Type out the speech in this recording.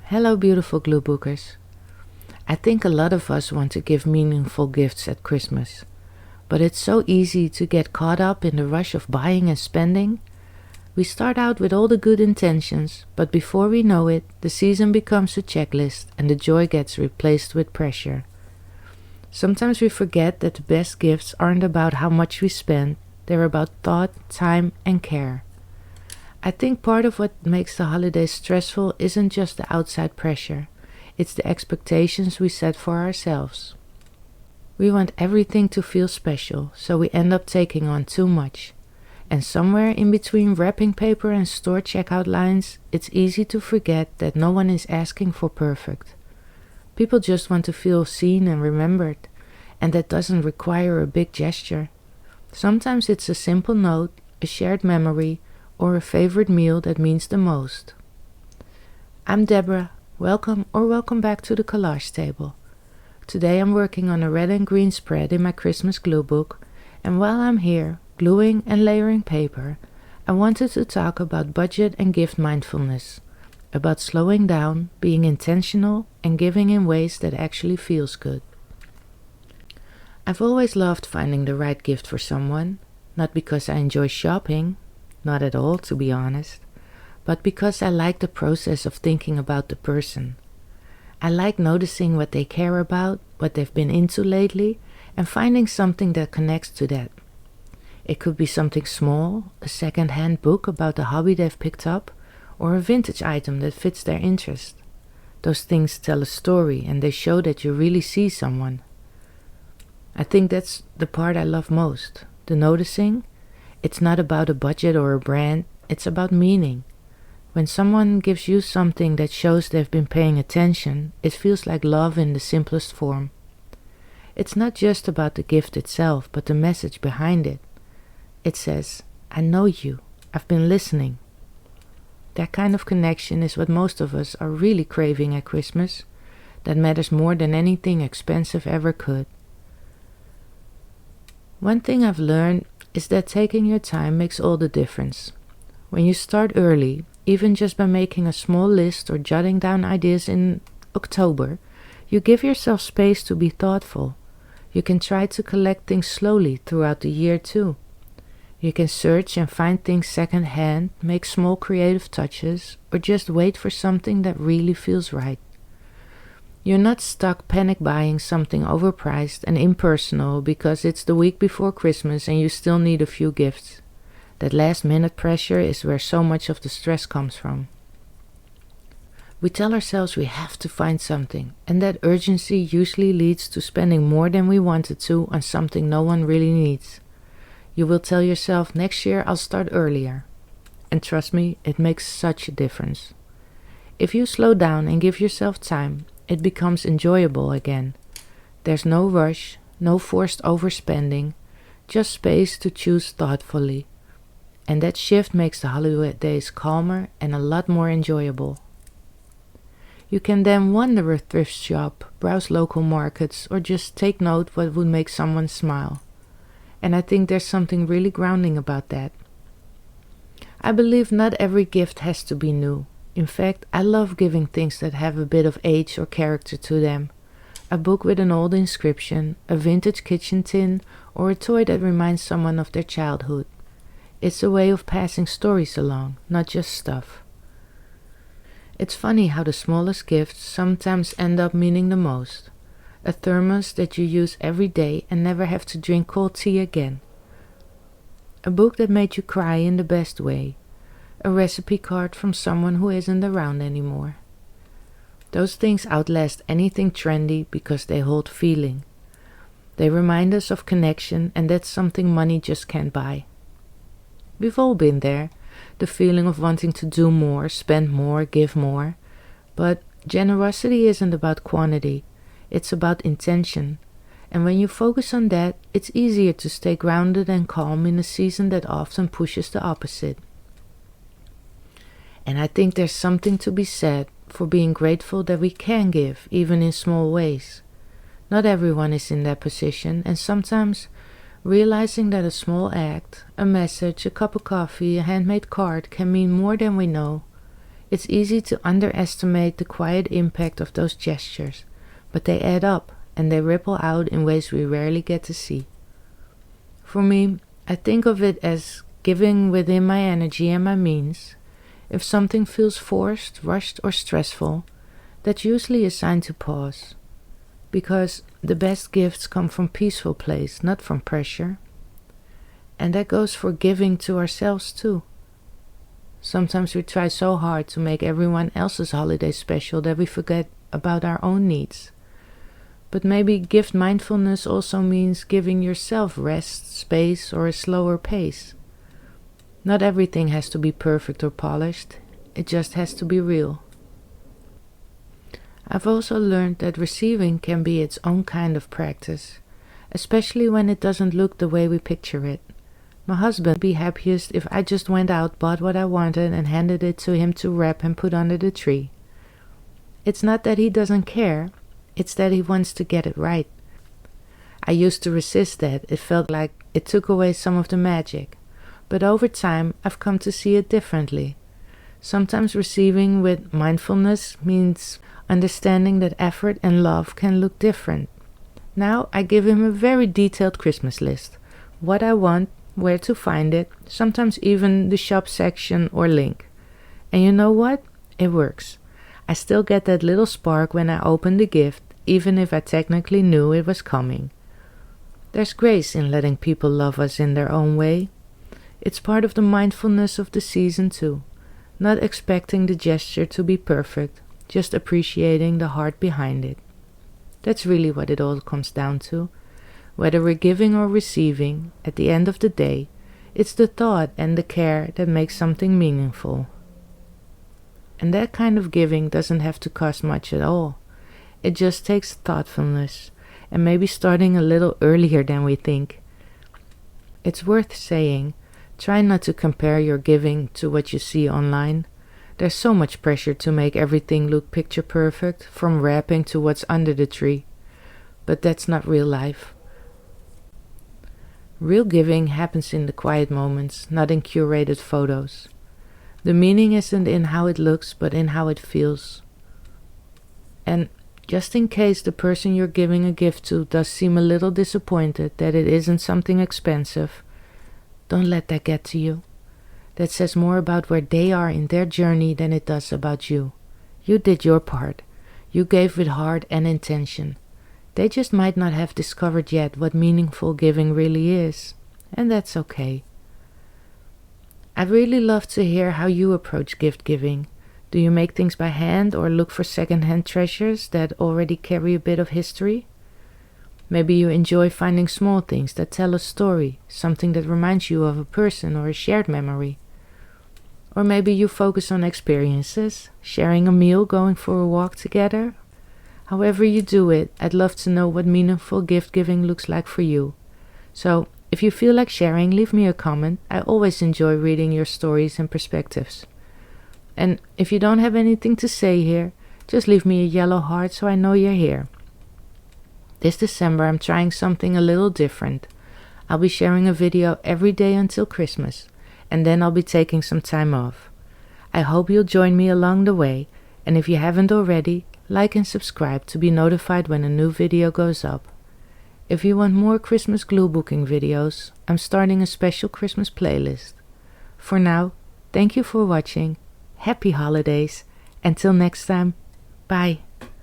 Hello, beautiful gluebookers. I think a lot of us want to give meaningful gifts at Christmas, but it's so easy to get caught up in the rush of buying and spending. We start out with all the good intentions, but before we know it, the season becomes a checklist and the joy gets replaced with pressure. Sometimes we forget that the best gifts aren't about how much we spend, they're about thought, time, and care. I think part of what makes the holidays stressful isn't just the outside pressure, it's the expectations we set for ourselves. We want everything to feel special, so we end up taking on too much. And somewhere in between wrapping paper and store checkout lines, it's easy to forget that no one is asking for perfect. People just want to feel seen and remembered, and that doesn't require a big gesture. Sometimes it's a simple note, a shared memory, or a favorite meal that means the most. I'm Deborah. Welcome back to the collage table. Today I'm working on a red and green spread in my Christmas glue book, and while I'm here, gluing and layering paper, I wanted to talk about budget and gift mindfulness, about slowing down, being intentional, and giving in ways that actually feels good. I've always loved finding the right gift for someone, not because I enjoy shopping, not at all to be honest, but because I like the process of thinking about the person. I like noticing what they care about, what they've been into lately, and finding something that connects to that. It could be something small, a second-hand book about the hobby they've picked up, or a vintage item that fits their interest. Those things tell a story and they show that you really see someone. I think that's the part I love most, the noticing. It's not about a budget or a brand, it's about meaning. When someone gives you something that shows they've been paying attention, it feels like love in the simplest form. It's not just about the gift itself, but the message behind it. It says, I know you, I've been listening. That kind of connection is what most of us are really craving at Christmas. That matters more than anything expensive ever could. One thing I've learned is that taking your time makes all the difference. When you start early, even just by making a small list or jotting down ideas in October, you give yourself space to be thoughtful. You can try to collect things slowly throughout the year too. You can search and find things second-hand, make small creative touches, or just wait for something that really feels right. You're not stuck panic buying something overpriced and impersonal because it's the week before Christmas and you still need a few gifts. That last-minute pressure is where so much of the stress comes from. We tell ourselves we have to find something, and that urgency usually leads to spending more than we wanted to on something no one really needs. You will tell yourself, next year I'll start earlier. And trust me, it makes such a difference. If you slow down and give yourself time, it becomes enjoyable again. There's no rush, no forced overspending, just space to choose thoughtfully. And that shift makes the holidays calmer and a lot more enjoyable. You can then wander a thrift shop, browse local markets, or just take note what would make someone smile. And I think there's something really grounding about that. I believe not every gift has to be new. In fact, I love giving things that have a bit of age or character to them. A book with an old inscription, a vintage kitchen tin, or a toy that reminds someone of their childhood. It's a way of passing stories along, not just stuff. It's funny how the smallest gifts sometimes end up meaning the most. A thermos that you use every day and never have to drink cold tea again. A book that made you cry in the best way. A recipe card from someone who isn't around anymore. Those things outlast anything trendy because they hold feeling. They remind us of connection, and that's something money just can't buy. We've all been there, the feeling of wanting to do more, spend more, give more. But generosity isn't about quantity, it's about intention. And when you focus on that, it's easier to stay grounded and calm in a season that often pushes the opposite. And I think there's something to be said for being grateful that we can give, even in small ways. Not everyone is in that position, and sometimes realizing that a small act, a message, a cup of coffee, a handmade card can mean more than we know. It's easy to underestimate the quiet impact of those gestures, but they add up and they ripple out in ways we rarely get to see. For me, I think of it as giving within my energy and my means. If something feels forced, rushed, or stressful, that's usually a sign to pause. Because the best gifts come from peaceful place, not from pressure. And that goes for giving to ourselves too. Sometimes we try so hard to make everyone else's holiday special that we forget about our own needs. But maybe gift mindfulness also means giving yourself rest, space, or a slower pace. Not everything has to be perfect or polished, it just has to be real. I've also learned that receiving can be its own kind of practice, especially when it doesn't look the way we picture it. My husband would be happiest if I just went out, bought what I wanted, and handed it to him to wrap and put under the tree. It's not that he doesn't care, it's that he wants to get it right. I used to resist that. It felt like it took away some of the magic. But over time, I've come to see it differently. Sometimes receiving with mindfulness means understanding that effort and love can look different. Now I give him a very detailed Christmas list. What I want, where to find it, sometimes even the shop section or link. And you know what? It works. I still get that little spark when I open the gift, even if I technically knew it was coming. There's grace in letting people love us in their own way. It's part of the mindfulness of the season too. Not expecting the gesture to be perfect, just appreciating the heart behind it. That's really what it all comes down to. Whether we're giving or receiving, at the end of the day, it's the thought and the care that makes something meaningful. And that kind of giving doesn't have to cost much at all. It just takes thoughtfulness, and maybe starting a little earlier than we think. It's worth saying, try not to compare your giving to what you see online. There's so much pressure to make everything look picture perfect, from wrapping to what's under the tree. But that's not real life. Real giving happens in the quiet moments, not in curated photos. The meaning isn't in how it looks, but in how it feels. And just in case the person you're giving a gift to does seem a little disappointed that it isn't something expensive, don't let that get to you. That says more about where they are in their journey than it does about you. You did your part. You gave with heart and intention. They just might not have discovered yet what meaningful giving really is, and that's okay. I'd really love to hear how you approach gift giving. Do you make things by hand or look for second-hand treasures that already carry a bit of history? Maybe you enjoy finding small things that tell a story, something that reminds you of a person or a shared memory. Or maybe you focus on experiences, sharing a meal, going for a walk together. However you do it, I'd love to know what meaningful gift giving looks like for you. So, if you feel like sharing, leave me a comment. I always enjoy reading your stories and perspectives. And if you don't have anything to say here, just leave me a yellow heart so I know you're here. This December I'm trying something a little different. I'll be sharing a video every day until Christmas, and then I'll be taking some time off. I hope you'll join me along the way, and if you haven't already, like and subscribe to be notified when a new video goes up. If you want more Christmas gluebooking videos, I'm starting a special Christmas playlist. For now, thank you for watching, happy holidays, until next time, bye.